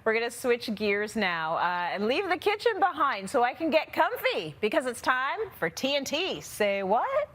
We're going to switch gears now and leave the kitchen behind so I can get comfy because it's time for TNT. Say what?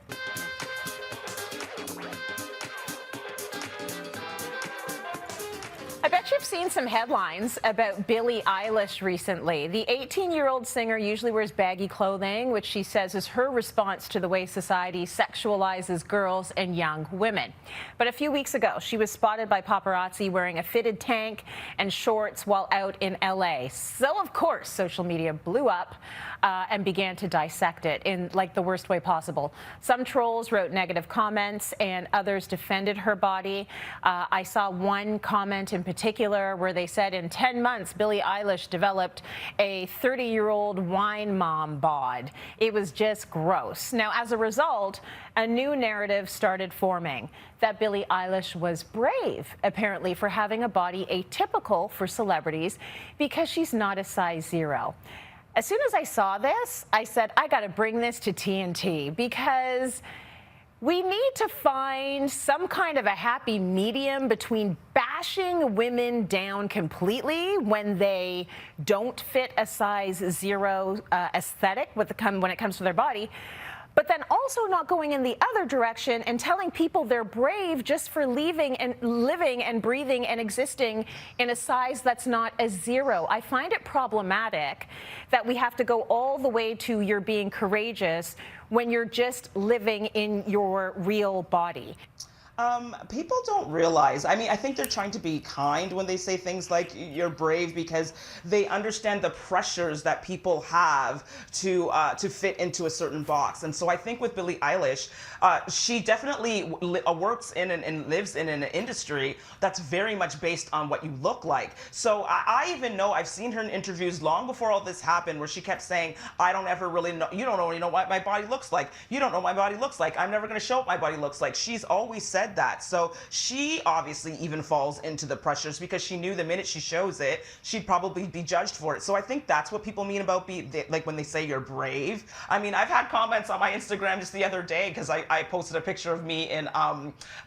I bet you've seen some headlines about Billie Eilish recently. The 18-year-old singer usually wears baggy clothing, which she says is her response to the way society sexualizes girls and young women. But a few weeks ago, she was spotted by paparazzi wearing a fitted tank and shorts while out in LA. So, of course, social media blew up and began to dissect it in like the worst way possible. Some trolls wrote negative comments and others defended her body. I saw one comment in particular where they said in 10 months, Billie Eilish developed a 30-year-old wine mom bod. It was just gross. Now, as a result, a new narrative started forming that Billie Eilish was brave, apparently, for having a body atypical for celebrities because she's not a size 0. As soon as I saw this, I said, I got to bring this to TNT because we need to find some kind of a happy medium between bashing women down completely when they don't fit a size 0 aesthetic when it comes to their body, but then also not going in the other direction and telling people they're brave just for living and breathing and existing in a size that's not a 0. I find it problematic that we have to go all the way to you're being courageous when you're just living in your real body. People don't realize, I mean, I think they're trying to be kind when they say things like you're brave because they understand the pressures that people have to fit into a certain box. And so I think with Billie Eilish, she definitely works in and lives in an industry that's very much based on what you look like. So I even know, I've seen her in interviews long before all this happened where she kept saying, I don't ever really know, you don't really know what my body looks like. You don't know what my body looks like. I'm never going to show what my body looks like. She's always said that. So she obviously even falls into the pressures because she knew the minute she shows it, she'd probably be judged for it. So I think that's what people mean about like when they say you're brave. I mean, I've had comments on my Instagram just the other day because I posted a picture of me in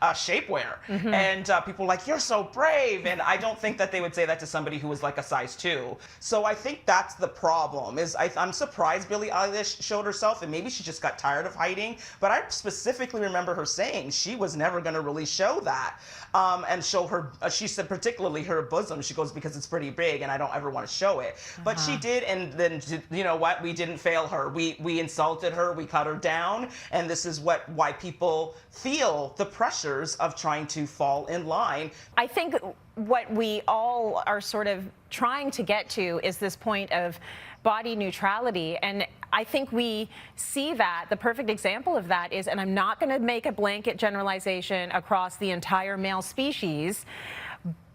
shapewear, and people were like, you're so brave. And I don't think that they would say that to somebody who was like a size 2. So I think that's the problem. Is I'm surprised Billie Eilish showed herself, and maybe she just got tired of hiding. But I specifically remember her saying she was never going to really show that and show her, she said particularly her bosom. She goes, because it's pretty big and I don't ever want to show it. But she did, and then, you know what, we didn't fail her. We insulted her, we cut her down, and this is why people feel the pressures of trying to fall in line. I think what we all are sort of trying to get to is this point of body neutrality, and I think we see that the perfect example of that is, and I'm not going to make a blanket generalization across the entire male species,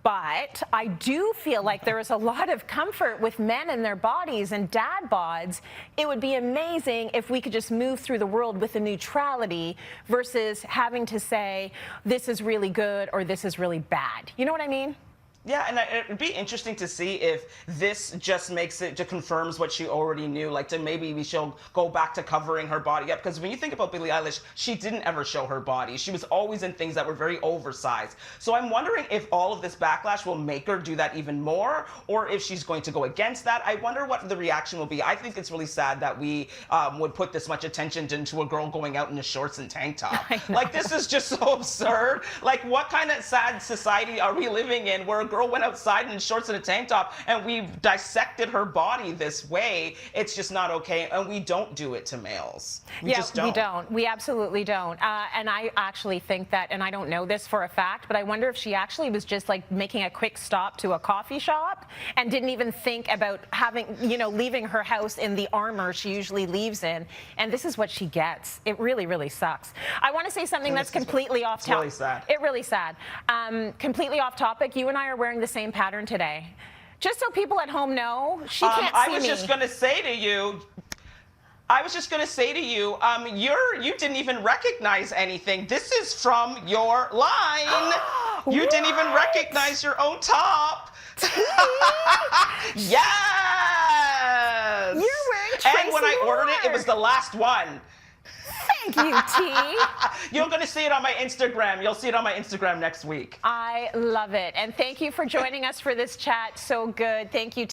but I do feel like there is a lot of comfort with men and their bodies and dad bods. It would be amazing if we could just move through the world with a neutrality versus having to say this is really good or this is really bad. You know what I mean? Yeah, and it'd be interesting to see if this just confirms what she already knew, like to maybe she'll go back to covering her body up. Because when you think about Billie Eilish, she didn't ever show her body. She was always in things that were very oversized. So I'm wondering if all of this backlash will make her do that even more, or if she's going to go against that. I wonder what the reaction will be. I think it's really sad that we would put this much attention into a girl going out in a shorts and tank top. Like, this is just so absurd. Like, what kind of sad society are we living in where a girl went outside in shorts and a tank top and we dissected her body this way? It's just not okay, and we don't do it to males. We just don't. We don't. We absolutely don't. And I actually think that, and I don't know this for a fact, but I wonder if she actually was just like making a quick stop to a coffee shop and didn't even think about having, you know, leaving her house in the armor she usually leaves in. And this is what she gets. It really, really sucks. I want to say something that's completely off topic. It's really sad. It really sad. Completely off topic. You and I are wearing the same pattern today. Just so people at home know, she can't see me. I was just going to say to you, you didn't even recognize anything. This is from your line. You didn't even recognize your own top. Yes! You're wearing Tracy And when I ordered it, it was the last one. Thank you, T. You're going to see it on my Instagram. You'll see it on my Instagram next week. I love it. And thank you for joining us for this chat. So good. Thank you.